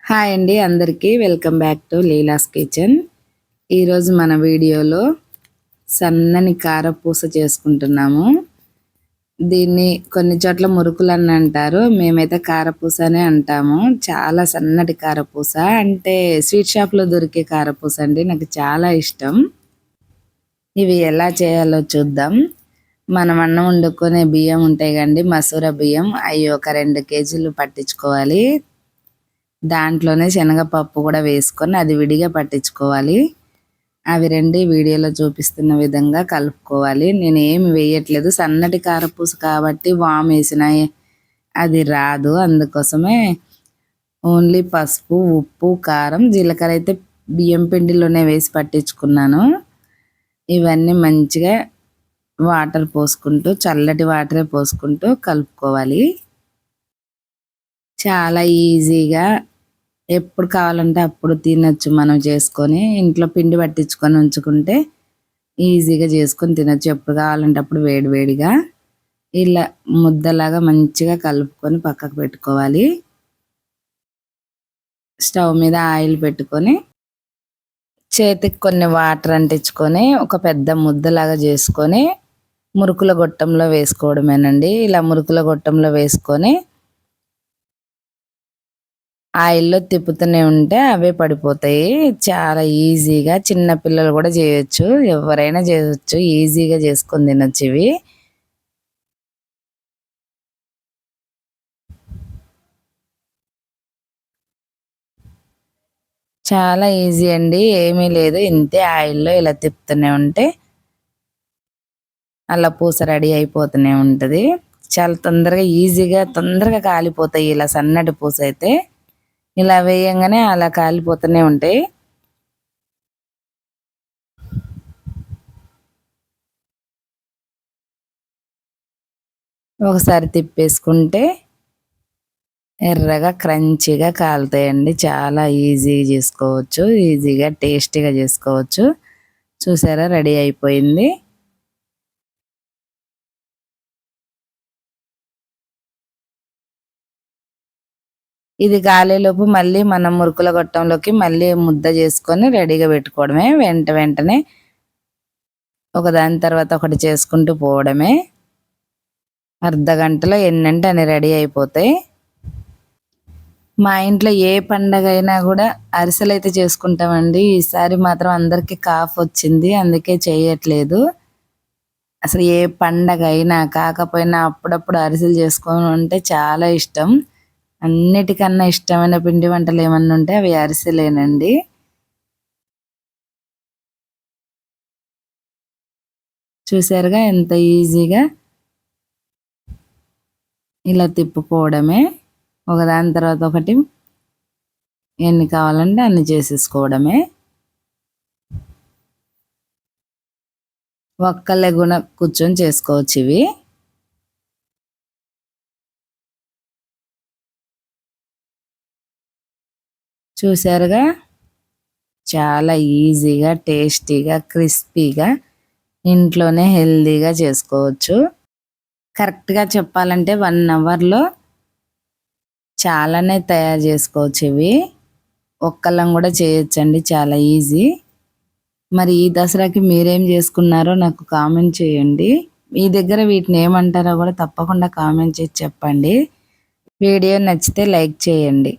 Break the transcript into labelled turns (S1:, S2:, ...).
S1: Hi అండి అందరికీ welcome back to Leela's kitchen. ఈరోజు మన వీడియోలో సన్నని కారపూస చేసుకుంటున్నాము. దీన్ని కొన్ని చోట్ల మురుకులని అంటారు, మేమైతే కారపూస అనే అంటాము. చాలా సన్నటి కారపూస, అంటే స్వీట్ షాప్లో దొరికే కారపూస అండి, నాకు చాలా ఇష్టం. ఇవి ఎలా చేయాలో చూద్దాం. మనం అన్నం వండుకునే బియ్యం ఉంటాయి కండి, మసూర బియ్యం, అవి ఒక 2 కేజీలు పట్టించుకోవాలి. దాంట్లోనే శనగపప్పు కూడా వేసుకొని అది విడిగా పట్టించుకోవాలి. అవి రెండు వీడియోలో చూపిస్తున్న విధంగా కలుపుకోవాలి. నేను ఏమి వేయట్లేదు, సన్నటి కారపూస కాబట్టి వాము వేసిన అది రాదు, అందుకోసమే ఓన్లీ పసుపు, ఉప్పు, కారం, జీలకర్ర అయితే బియ్యం పిండిలోనే వేసి పట్టించుకున్నాను. ఇవన్నీ మంచిగా వాటర్ పోసుకుంటూ, చల్లటి వాటరే పోసుకుంటూ కలుపుకోవాలి. చాలా ఈజీగా ఎప్పుడు కావాలంటే అప్పుడు తినొచ్చు. మనం చేసుకొని ఇంట్లో పిండి పట్టించుకొని ఉంచుకుంటే ఈజీగా చేసుకొని తినొచ్చు. ఎప్పుడు కావాలంటే అప్పుడు వేడివేడిగా ఇలా ముద్దలాగా మంచిగా కలుపుకొని పక్కకు పెట్టుకోవాలి. స్టవ్ మీద ఆయిల్ పెట్టుకొని చేతికి కొన్ని వాటర్ అంటించుకొని ఒక పెద్ద ముద్దలాగా చేసుకొని మురుకుల గొట్టంలో వేసుకోవడమేనండి. ఇలా మురుకుల గొట్టంలో వేసుకొని ఆయిల్లో తిప్పుతూనే ఉంటే అవే పడిపోతాయి. చాలా ఈజీగా చిన్న పిల్లలు కూడా చేయొచ్చు, ఎవరైనా చేయొచ్చు, ఈజీగా చేసుకొని తినొచ్చు ఇవి. చాలా ఈజీ అండి, ఏమీ లేదు, ఇంతే ఆయిల్లో ఇలా తిప్పుతూనే ఉంటే అలా పూస రెడీ అయిపోతూనే ఉంటుంది. చాలా తొందరగా ఈజీగా తొందరగా కాలిపోతాయి. ఇలా సన్నటి పూస అయితే ఇలా వేయంగానే అలా కాలిపోతూనే ఉంటాయి. ఒకసారి తిప్పేసుకుంటే ఎర్రగా క్రంచీగా కాలుతాయండి. చాలా ఈజీగా చేసుకోవచ్చు, ఈజీగా టేస్టీగా చేసుకోవచ్చు. చూసారా, రెడీ అయిపోయింది. ఇది కాలేలోపు మళ్ళీ మనం మురుకుల గొట్టంలోకి మళ్ళీ ముద్ద చేసుకొని రెడీగా పెట్టుకోవడమే. వెంటనే ఒకదాని తర్వాత ఒకటి చేసుకుంటూ పోవడమే. అర్ధగంటలో ఎన్నంటే అని రెడీ అయిపోతాయి. మా ఇంట్లో ఏ పండగ అయినా కూడా అరిసెలు అయితే చేసుకుంటామండి. ఈసారి మాత్రం అందరికీ కాఫ్ వచ్చింది, అందుకే చేయట్లేదు. అసలు ఏ పండగ అయినా కాకపోయినా అప్పుడప్పుడు అరిసెలు చేసుకొని ఉంటే చాలా ఇష్టం. అన్నిటికన్నా ఇష్టమైన పిండి వంటలు ఏమన్నా ఉంటే అవి అరిసెలేనండి. చూసారుగా ఎంత ఈజీగా ఇలా తిప్పుకోవడమే. ఒకదాని తర్వాత ఒకటి ఎన్ని కావాలంటే అన్ని చేసేసుకోవడమే. ఒక్కళ్ళే కూడా కూర్చొని చేసుకోవచ్చు ఇవి. చూసారుగా, చాలా ఈజీగా, టేస్టీగా, క్రిస్పీగా ఇంట్లోనే హెల్తీగా చేసుకోవచ్చు. కరెక్ట్గా చెప్పాలంటే 1 అవర్లో చాలానే తయారు చేసుకోవచ్చు ఇవి. ఒక్కళ్ళం కూడా చేయొచ్చండి, చాలా ఈజీ. మరి ఈ దసరాకి మీరేం చేసుకున్నారో నాకు కామెంట్ చేయండి. మీ దగ్గర వీటిని ఏమంటారో కూడా తప్పకుండా కామెంట్ చేసి చెప్పండి. వీడియో నచ్చితే లైక్ చేయండి.